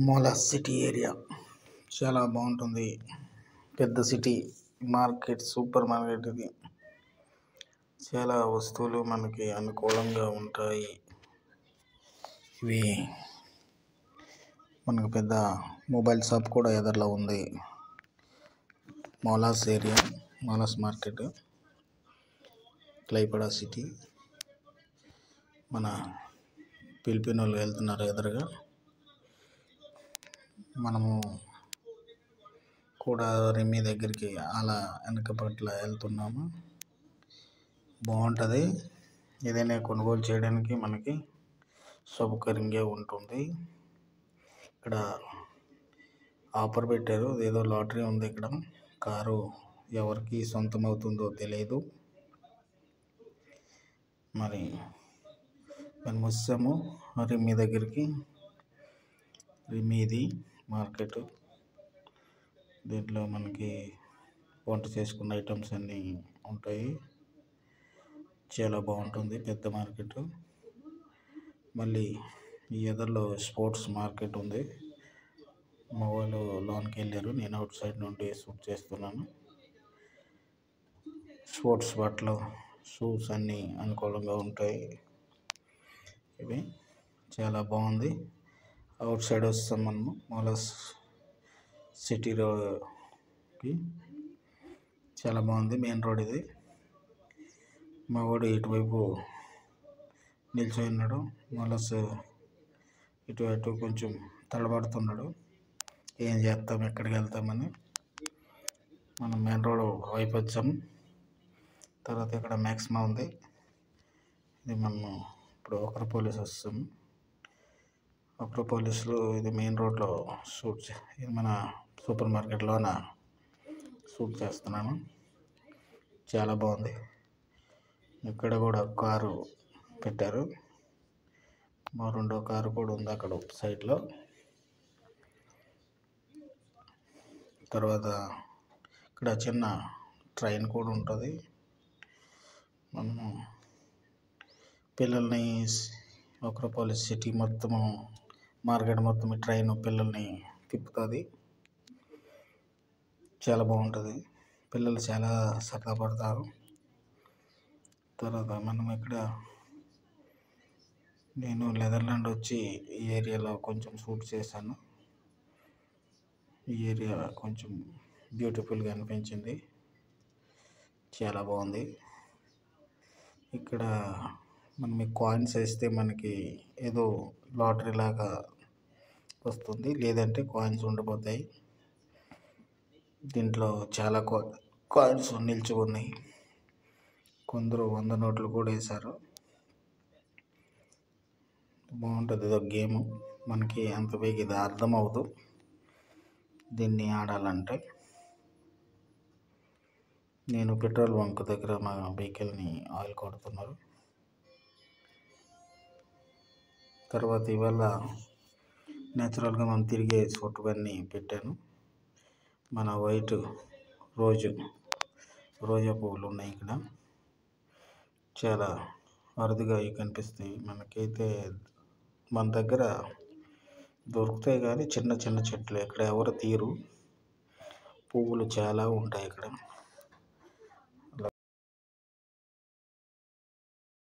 మోలాస్ city area చాలా బాగుంటుంది. పెద్ద సిటీ మార్కెట్, సూపర్ మార్కెట్ ఇది. చాలా వస్తువులు మనకి అనుకూలంగా ఉంటాయి. ఇవి మనకు పెద్ద మొబైల్ షాప్ కూడా ఎదురులో ఉంది. మోలాస్ ఏరియా, మోలాస్ మార్కెట్, క్లైపేడా సిటీ. మన పిలిపినోళ్ళు వెళ్తున్నారు ఎదురుగా. మనము కూడా రెమ్మి దగ్గరికి అలా వెనక పట్ల వెళ్తున్నాము. బాగుంటుంది. ఏదైనా కొనుగోలు చేయడానికి మనకి సౌకర్యంగా ఉంటుంది. ఇక్కడ ఆఫర్ పెట్టారు, ఏదో లాటరీ ఉంది. ఇక్కడ కారు ఎవరికి సొంతం అవుతుందో తెలియదు. మరి మేము వచ్చాము రెమ్మి దగ్గరికి. రెమ్మిది మార్కెట్. దీంట్లో మనకి వంట చేసుకున్న ఐటమ్స్ అన్నీ ఉంటాయి. చాలా బాగుంటుంది, పెద్ద మార్కెట్. మళ్ళీ ఈ ఎదురులో స్పోర్ట్స్ మార్కెట్ ఉంది. మా వాళ్ళు లోన్కి వెళ్ళారు, నేను అవుట్ సైడ్ నుండి షూట్ చేస్తున్నాను. స్పోర్ట్స్ బట్టలు, షూస్ అన్నీ అనుకూలంగా ఉంటాయి. ఇవి చాలా బాగుంది. అవుట్ సైడ్ వస్తాం మనము మోలాస్ సిటీ రోడ్కి. చాలా బాగుంది, మెయిన్ రోడ్ ఇది. మా వాడు ఇటువైపు నిల్చొని ఉన్నాడు. మోలాస్ ఇటు కొంచెం తడబడుతున్నాడు. ఏం చేస్తాం, ఎక్కడికి వెళ్తామని. మనం మెయిన్ రోడ్ వైపు వచ్చాం. తర్వాత ఇక్కడ మ్యాక్సిమా ఉంది. ఇది మనము ఇప్పుడు అక్రోపోలిస్ వస్తాం. అక్రోపోలిస్లో ఇది మెయిన్ రోడ్లో షూట్ ఇది మన సూపర్ మార్కెట్లోన షూట్ చేస్తున్నాను. చాలా బాగుంది. ఇక్కడ కూడా కారు పెట్టారు. మా రెండో కారు కూడా ఉంది అక్కడ సైడ్లో. తర్వాత ఇక్కడ చిన్న ట్రైన్ కూడా ఉంటుంది. మనము పిల్లల్ని అక్రోపోలిస్ సిటీ మొత్తము మార్కెట్ మొత్తం ట్రైన్ పిల్లల్ని తిప్పుతుంది. చాలా బాగుంటుంది. పిల్లలు చాలా సరదా పడతారు. తర్వాత మనం ఇక్కడ నేను నెదర్లాండ్ వచ్చి ఈ ఏరియాలో కొంచెం షూట్ చేశాను. ఈ ఏరియా కొంచెం బ్యూటిఫుల్గా అనిపించింది. చాలా బాగుంది. ఇక్కడ మనం కాయిన్స్ వేస్తే మనకి ఏదో లాటరీ లాగా వస్తుంది, లేదంటే కాయిన్స్ ఉండిపోతాయి. దీంట్లో చాలా కాయిన్స్ నిలిచి ఉన్నాయి. కొందరు 100 నోట్లు కూడా వేశారు. బాగుంటుంది. ఇదో గేము. మనకి అంత వేగ ఇది అర్థం అవ్వదు దీన్ని ఆడాలంటే. నేను పెట్రోల్ బంక్ దగ్గర మా వెహికల్ని ఆయిల్ కొడుతున్నారు. తర్వాత ఇవాళ నేచురల్గా మనం తిరిగే చోటువన్నీ పెట్టాను. మన వైట్ రోజా పువ్వులు ఉన్నాయి ఇక్కడ. చాలా అరుదుగా అవి కనిపిస్తాయి. మనకైతే మన దగ్గర దొరుకుతాయి కానీ చిన్న చిన్న చెట్లు, ఇక్కడ ఎవరు తీరు. పువ్వులు చాలా ఉంటాయి ఇక్కడ.